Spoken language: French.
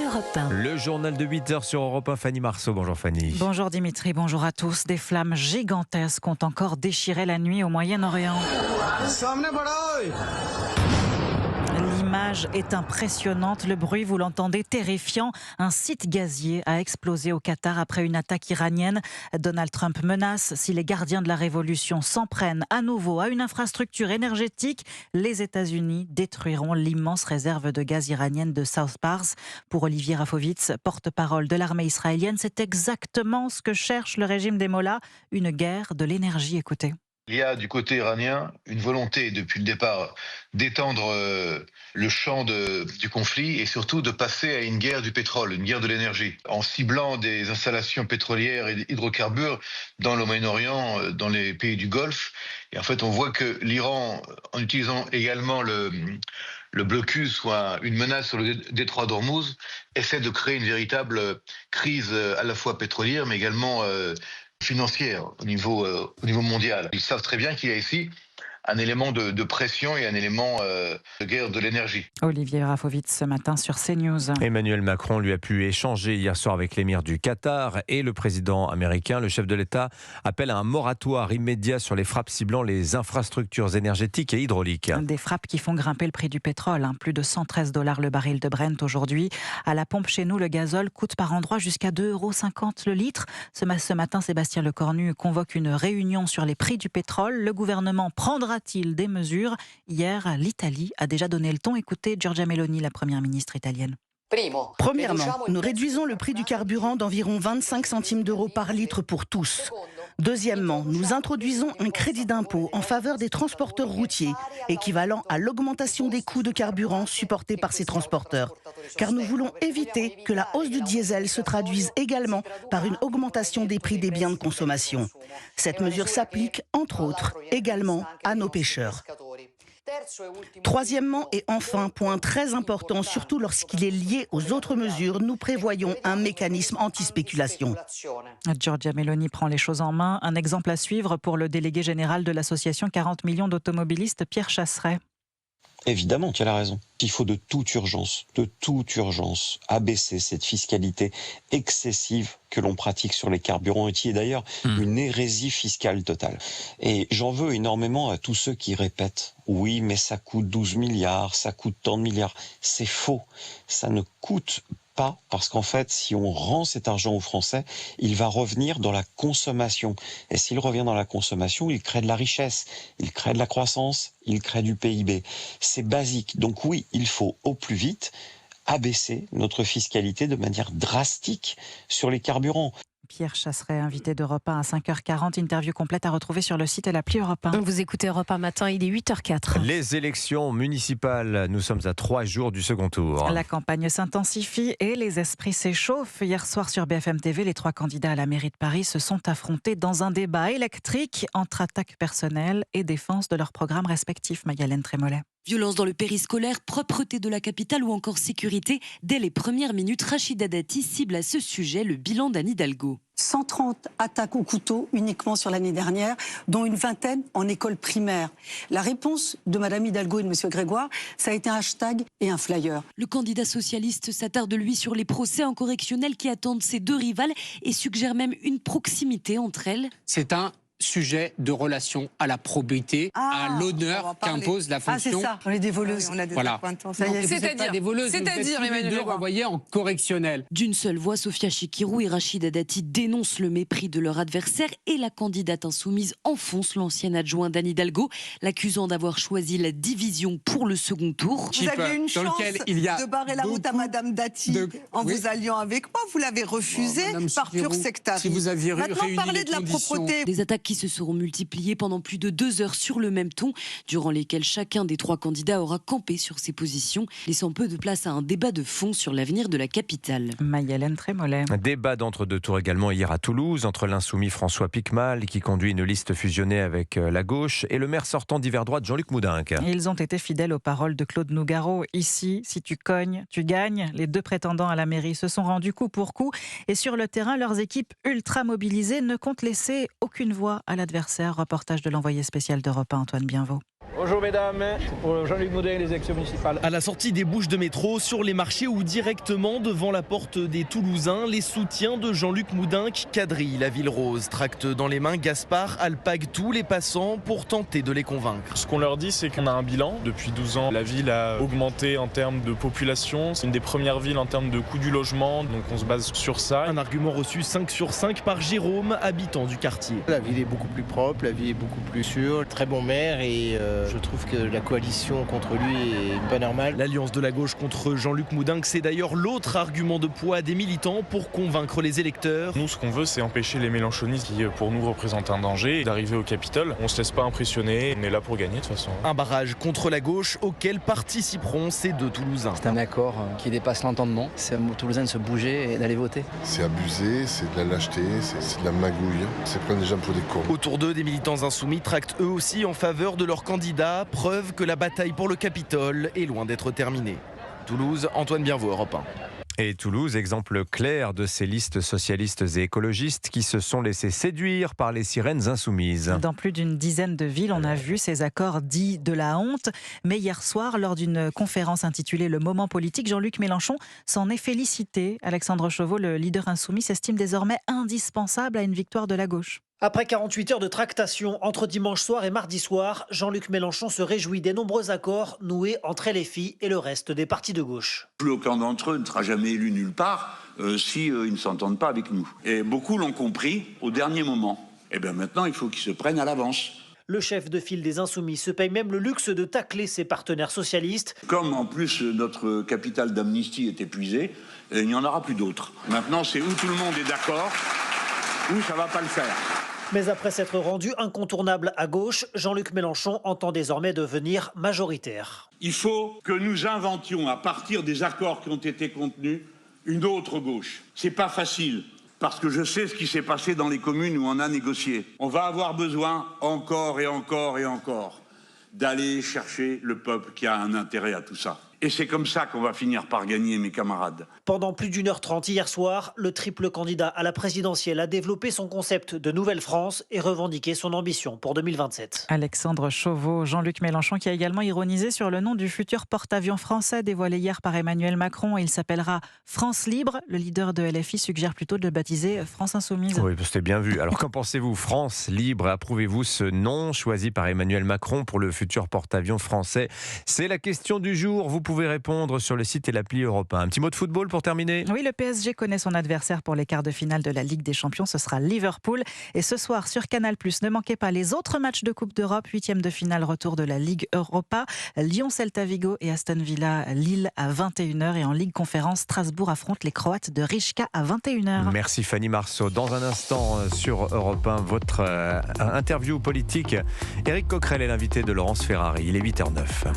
Europe 1. Le journal de 8h sur Europe 1, Fanny Marceau. Bonjour Fanny. Bonjour Dimitri, bonjour à tous. Des flammes gigantesques ont encore déchiré la nuit au Moyen-Orient. L'image est impressionnante, le bruit, vous l'entendez, terrifiant. Un site gazier a explosé au Qatar après une attaque iranienne. Donald Trump menace, si les gardiens de la révolution s'en prennent à nouveau à une infrastructure énergétique, les États-Unis détruiront l'immense réserve de gaz iranienne de South Pars. Pour Olivier Rafovitz, porte-parole de l'armée israélienne, c'est exactement ce que cherche le régime des Mollahs, une guerre de l'énergie. Écoutez. Il y a du côté iranien une volonté depuis le départ d'étendre le champ du conflit et surtout de passer à une guerre du pétrole, une guerre de l'énergie, en ciblant des installations pétrolières et d'hydrocarbures dans le Moyen-Orient, dans les pays du Golfe. Et en fait, on voit que l'Iran, en utilisant également le blocus, soit une menace sur le détroit d'Ormuz, essaie de créer une véritable crise à la fois pétrolière, mais également financière au niveau mondial. Ils savent très bien qu'il y a ici un élément de pression et un élément de guerre de l'énergie. Olivier Rafovitz ce matin sur CNews. Emmanuel Macron lui a pu échanger hier soir avec l'émir du Qatar et le président américain. Le chef de l'État appelle à un moratoire immédiat sur les frappes ciblant les infrastructures énergétiques et hydrauliques. Des frappes qui font grimper le prix du pétrole. Plus de 113 $ le baril de Brent aujourd'hui. À la pompe chez nous, le gazole coûte par endroit jusqu'à 2,50 € le litre. Ce matin, Sébastien Lecornu convoque une réunion sur les prix du pétrole. Le gouvernement prendra-t-il des mesures? Hier, l'Italie a déjà donné le ton. Écoutez Giorgia Meloni, la première ministre italienne. Premièrement, nous réduisons le prix du carburant d'environ 25 centimes d'euros par litre pour tous. Deuxièmement, nous introduisons un crédit d'impôt en faveur des transporteurs routiers, équivalent à l'augmentation des coûts de carburant supportés par ces transporteurs. Car nous voulons éviter que la hausse du diesel se traduise également par une augmentation des prix des biens de consommation. Cette mesure s'applique, entre autres, également à nos pêcheurs. Troisièmement et enfin, point très important, surtout lorsqu'il est lié aux autres mesures, nous prévoyons un mécanisme anti-spéculation. Giorgia Meloni prend les choses en main. Un exemple à suivre pour le délégué général de l'association 40 millions d'automobilistes, Pierre Chasseret. Évidemment, tu as la raison. Il faut de toute urgence, abaisser cette fiscalité excessive que l'on pratique sur les carburants et qui est d'ailleurs une hérésie fiscale totale. Et j'en veux énormément à tous ceux qui répètent « Oui, mais ça coûte 12 milliards, ça coûte tant de milliards ». C'est faux. Ça ne coûte pas, parce qu'en fait, si on rend cet argent aux Français, il va revenir dans la consommation. Et s'il revient dans la consommation, il crée de la richesse, il crée de la croissance, il crée du PIB. C'est basique. Donc oui, il faut au plus vite abaisser notre fiscalité de manière drastique sur les carburants. Pierre Chasseret, invité d'Europe 1 à 5h40. Interview complète à retrouver sur le site et l'appli Europe 1. Vous écoutez Europe 1 matin, il est 8h04. Les élections municipales, nous sommes à 3 jours du second tour. La campagne s'intensifie et les esprits s'échauffent. Hier soir sur BFM TV, les 3 candidats à la mairie de Paris se sont affrontés dans un débat électrique entre attaque personnelle et défense de leurs programmes respectifs. Maï-Hélène Trémollet. Violence dans le périscolaire, propreté de la capitale ou encore sécurité. Dès les premières minutes, Rachida Dati cible à ce sujet le bilan d'Anne Hidalgo. 130 attaques au couteau uniquement sur l'année dernière, dont une vingtaine en école primaire. La réponse de Mme Hidalgo et de M. Grégoire, ça a été un hashtag et un flyer. Le candidat socialiste s'attarde lui sur les procès en correctionnel qui attendent ses deux rivales et suggère même une proximité entre elles. C'est un sujet de relation à la probité, à l'honneur qu'impose la fonction. Ah, c'est ça, on est des voleuses. On a des accointances. C'est-à-dire des voleuses, c'est-à-dire Emmanuel Macron renvoyés en correctionnel. D'une seule voix, Sophia Chikirou et Rachida Dati dénoncent le mépris de leur adversaire et la candidate insoumise enfonce l'ancienne adjointe d'Anne Hidalgo, l'accusant d'avoir choisi la division pour le second tour. Vous aviez une chance de barrer la route à Madame Dati en vous alliant avec moi. Vous l'avez refusé par pur sectarisme. Si vous aviez Maintenant, parlez de la propreté. Des attaques qui se seront multipliés pendant plus de 2 heures sur le même ton, durant lesquelles chacun des 3 candidats aura campé sur ses positions, laissant peu de place à un débat de fond sur l'avenir de la capitale. Maï-Hélène Trémollet. Un débat d'entre-deux tours également hier à Toulouse, entre l'insoumis François Piquemal, qui conduit une liste fusionnée avec la gauche, et le maire sortant d'hiver droite Jean-Luc Moudenc. Ils ont été fidèles aux paroles de Claude Nougaro. Ici, si tu cognes, tu gagnes. Les 2 prétendants à la mairie se sont rendus coup pour coup, et sur le terrain, leurs équipes ultra mobilisées ne comptent laisser aucune voix à l'adversaire. Reportage de l'envoyé spécial d'Europe 1, Antoine Bienvaux. Bonjour Bonjour mesdames, c'est pour Jean-Luc Moudin et les élections municipales. À la sortie des bouches de métro, sur les marchés ou directement devant la porte des Toulousains, les soutiens de Jean-Luc Moudinque quadrillent la ville rose. Tracte dans les mains, Gaspard alpague tous les passants pour tenter de les convaincre. Ce qu'on leur dit, c'est qu'on a un bilan. Depuis 12 ans, la ville a augmenté en termes de population. C'est une des premières villes en termes de coût du logement, donc on se base sur ça. Un argument reçu 5 sur 5 par Jérôme, habitant du quartier. La ville est beaucoup plus propre, la ville est beaucoup plus sûre. Très bon maire et je trouve que la coalition contre lui est pas normale. L'alliance de la gauche contre Jean-Luc Moudinque, c'est d'ailleurs l'autre argument de poids des militants pour convaincre les électeurs. Nous, ce qu'on veut, c'est empêcher les mélenchonistes qui, pour nous, représentent un danger d'arriver au Capitole. On se laisse pas impressionner, on est là pour gagner de toute façon. Un barrage contre la gauche auquel participeront ces deux Toulousains. C'est un accord qui dépasse l'entendement. C'est aux Toulousains de se bouger et d'aller voter. C'est abusé, c'est de la lâcheté, c'est de la magouille. C'est prendre les gens pour des cons. Autour d'eux, des militants insoumis tractent eux aussi en faveur de leur candidat, preuve que la bataille pour le Capitole est loin d'être terminée. Toulouse, Antoine Bienvaux, Europe 1. Et Toulouse, exemple clair de ces listes socialistes et écologistes qui se sont laissés séduire par les sirènes insoumises. Dans plus d'une dizaine de villes, on a vu ces accords dits de la honte. Mais hier soir, lors d'une conférence intitulée « Le moment politique », Jean-Luc Mélenchon s'en est félicité. Alexandre Chauveau, le leader insoumis, s'estime désormais indispensable à une victoire de la gauche. Après 48 heures de tractation entre dimanche soir et mardi soir, Jean-Luc Mélenchon se réjouit des nombreux accords noués entre LFI et le reste des partis de gauche. Plus aucun d'entre eux ne sera jamais élu nulle part ils ne s'entendent pas avec nous. Et beaucoup l'ont compris au dernier moment. Et bien maintenant, il faut qu'ils se prennent à l'avance. Le chef de file des Insoumis se paye même le luxe de tacler ses partenaires socialistes. Comme en plus notre capital d'amnistie est épuisé, il n'y en aura plus d'autres. Maintenant, c'est où tout le monde est d'accord, ou ça ne va pas le faire. Mais après s'être rendu incontournable à gauche, Jean-Luc Mélenchon entend désormais devenir majoritaire. Il faut que nous inventions, à partir des accords qui ont été contenus, une autre gauche. C'est pas facile, parce que je sais ce qui s'est passé dans les communes où on a négocié. On va avoir besoin, encore et encore et encore, d'aller chercher le peuple qui a un intérêt à tout ça. Et c'est comme ça qu'on va finir par gagner, mes camarades. Pendant plus d'1h30 hier soir, le triple candidat à la présidentielle a développé son concept de Nouvelle-France et revendiqué son ambition pour 2027. Alexandre Chauveau, Jean-Luc Mélenchon qui a également ironisé sur le nom du futur porte-avions français dévoilé hier par Emmanuel Macron. Il s'appellera France Libre. Le leader de LFI suggère plutôt de le baptiser France Insoumise. Oui, c'était bien vu. Alors qu'en pensez-vous? France Libre, approuvez-vous ce nom choisi par Emmanuel Macron pour le futur porte-avions français? C'est la question du jour. Vous pouvez répondre sur le site et l'appli Europe 1. Un petit mot de football pour terminer. Oui, le PSG connaît son adversaire pour les quarts de finale de la Ligue des Champions. Ce sera Liverpool. Et ce soir sur Canal+, ne manquez pas les autres matchs de Coupe d'Europe. 8e de finale, retour de la Ligue Europa. Lyon-Celta Vigo et Aston Villa-Lille à 21h. Et en Ligue Conférence, Strasbourg affronte les Croates de Rijeka à 21h. Merci Fanny Marceau. Dans un instant sur Europe 1, votre interview politique. Éric Coquerel est l'invité de Laurence Ferrari. Il est 8h09.